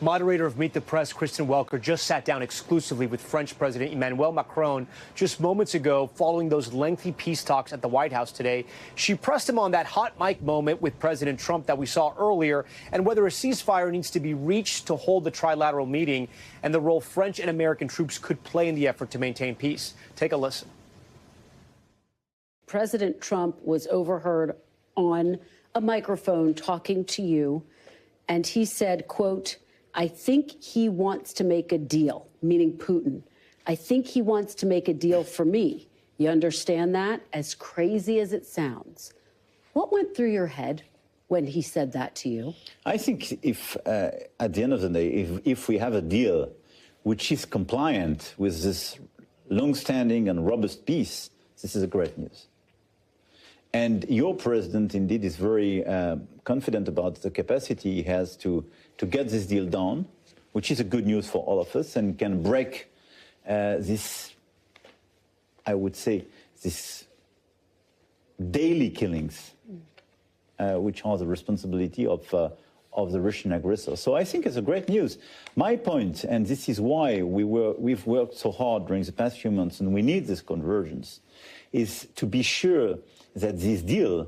Moderator of Meet the Press, Kristen Welker, just sat down exclusively with French President Emmanuel Macron just moments ago following those lengthy peace talks at the White House today. She pressed him on that hot mic moment with President Trump that we saw earlier and whether a ceasefire needs to be reached to hold the trilateral meeting and the role French and American troops could play in the effort to maintain peace. Take a listen. President Trump was overheard on a microphone talking to you, and he said, quote, "I think he wants to make a deal," meaning Putin. "I think he wants to make a deal for me." You understand that? As crazy as it sounds. What went through your head when he said that to you? I think if, at the end of the day, if we have a deal which is compliant with this long-standing and robust peace, this is a great news. And your president, indeed, is very confident about the capacity he has to get this deal done, which is a good news for all of us and can break this, I would say, this daily killings, which are the responsibility of the Russian aggressor. So I think it's a great news. My point, and this is why we've worked so hard during the past few months, and we need this convergence, is to be sure that this deal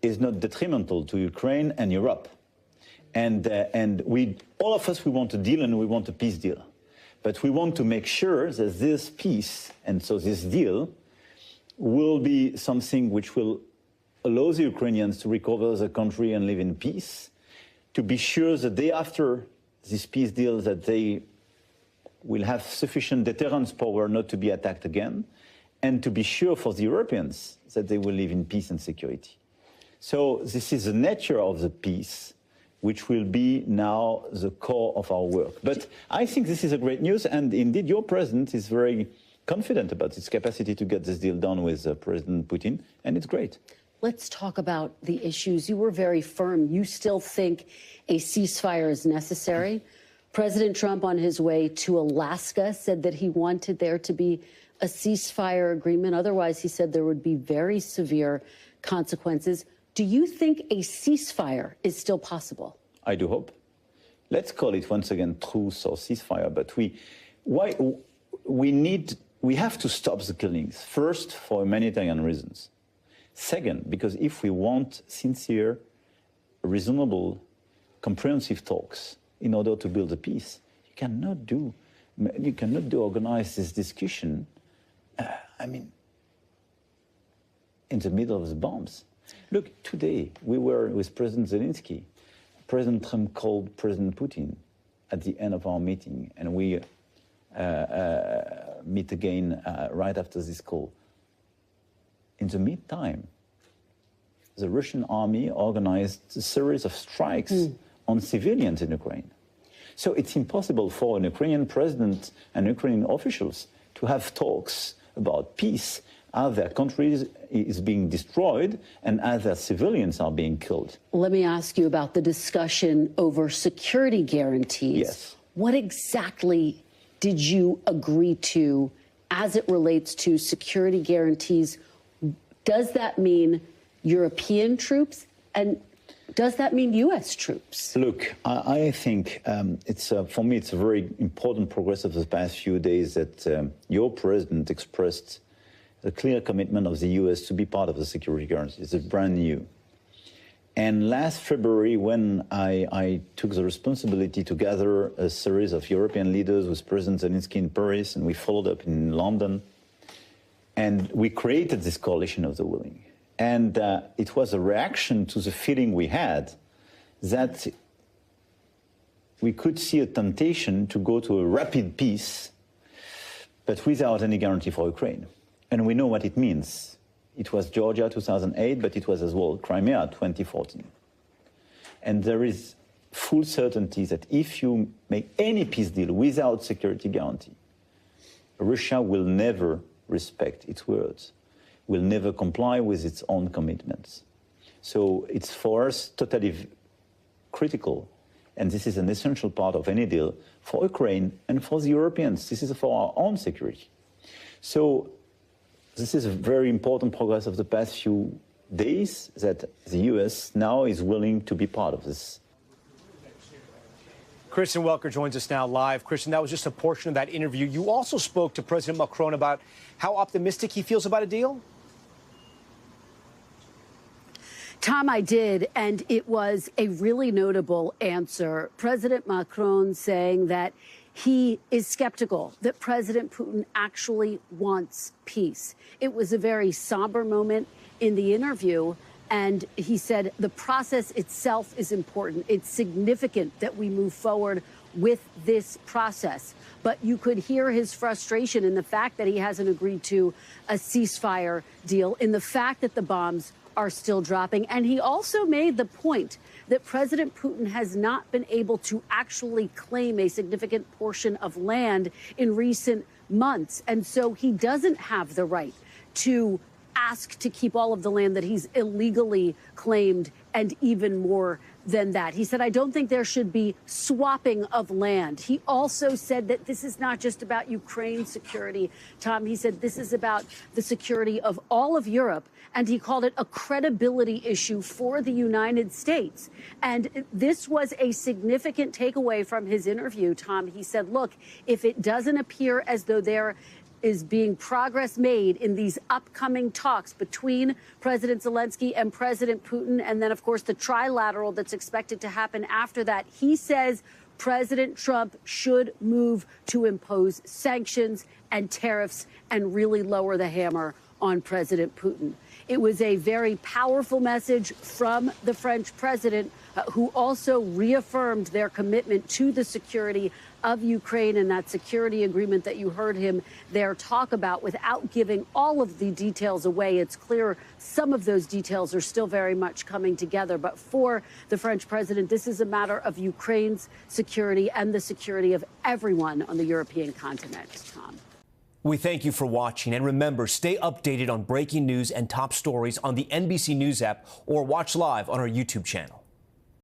is not detrimental to Ukraine and Europe. And we, all of us, we want a deal and we want a peace deal. But we want to make sure that this peace, and so this deal, will be something which will allow the Ukrainians to recover the country and live in peace, to be sure the day after this peace deal that they will have sufficient deterrence power not to be attacked again, and to be sure for the Europeans that they will live in peace and security. So this is the nature of the peace, which will be now the core of our work. But I think this is a great news, and indeed your president is very confident about his capacity to get this deal done with President Putin, and it's great. Let's talk about the issues. You were very firm. You still think a ceasefire is necessary. President Trump, on his way to Alaska, said that he wanted there to be a ceasefire agreement. Otherwise, he said there would be very severe consequences. Do you think a ceasefire is still possible? I do hope. Let's call it once again truce or ceasefire. But we have to stop the killings. First, for humanitarian reasons. Second, because if we want sincere, reasonable, comprehensive talks in order to build a peace, you cannot organize this discussion in the middle of the bombs. Look, today we were with President Zelensky. President Trump called President Putin at the end of our meeting, and we meet again right after this call. In the meantime, the Russian army organized a series of strikes on civilians in Ukraine. So it's impossible for an Ukrainian president and Ukrainian officials to have talks about peace as their country is being destroyed and as their civilians are being killed. Let me ask you about the discussion over security guarantees. Yes. What exactly did you agree to as it relates to security guarantees? Does that mean European troops, and does that mean U.S. troops? Look, I think for me, it's a very important progress of the past few days that your president expressed the clear commitment of the U.S. to be part of the security guarantees. It's brand new. And last February, when I took the responsibility to gather a series of European leaders with President Zelensky in Paris, and we followed up in London, and we created this coalition of the willing. And it was a reaction to the feeling we had that we could see a temptation to go to a rapid peace, but without any guarantee for Ukraine. And we know what it means. It was Georgia 2008, but it was as well Crimea 2014. And there is full certainty that if you make any peace deal without security guarantee, Russia will never respect its words, will never comply with its own commitments. So it's for us totally critical, and this is an essential part of any deal for Ukraine and for the Europeans. This is for our own security. So this is a very important progress of the past few days that the US now is willing to be part of this. Kristen Welker joins us now live. Kristen, that was just a portion of that interview. You also spoke to President Macron about how optimistic he feels about a deal. Tom, I did, and it was a really notable answer. President Macron saying that he is skeptical that President Putin actually wants peace. It was a very somber moment in the interview, and he said the process itself is important. It's significant that we move forward with this process. But you could hear his frustration in the fact that he hasn't agreed to a ceasefire deal, in the fact that the bombs are still dropping. And he also made the point that President Putin has not been able to actually claim a significant portion of land in recent months. And so he doesn't have the right to ask to keep all of the land that he's illegally claimed, and even more than that. He said, I don't think there should be swapping of land. He also said that this is not just about Ukraine's security, Tom. He said this is about the security of all of Europe, and he called it a credibility issue for the United States. And this was a significant takeaway from his interview, Tom. He said, look, if it doesn't appear as though there is being progress made in these upcoming talks between President Zelensky and President Putin, and then, of course, the trilateral that's expected to happen after that, he says President Trump should move to impose sanctions and tariffs and really lower the hammer on President Putin. It was a very powerful message from the French president, who also reaffirmed their commitment to the security of Ukraine and that security agreement that you heard him there talk about, without giving all of the details away. It's clear some of those details are still very much coming together. But for the French president, this is a matter of Ukraine's security and the security of everyone on the European continent, Tom. We thank you for watching, and remember, stay updated on breaking news and top stories on the NBC News app, or watch live on our YouTube channel.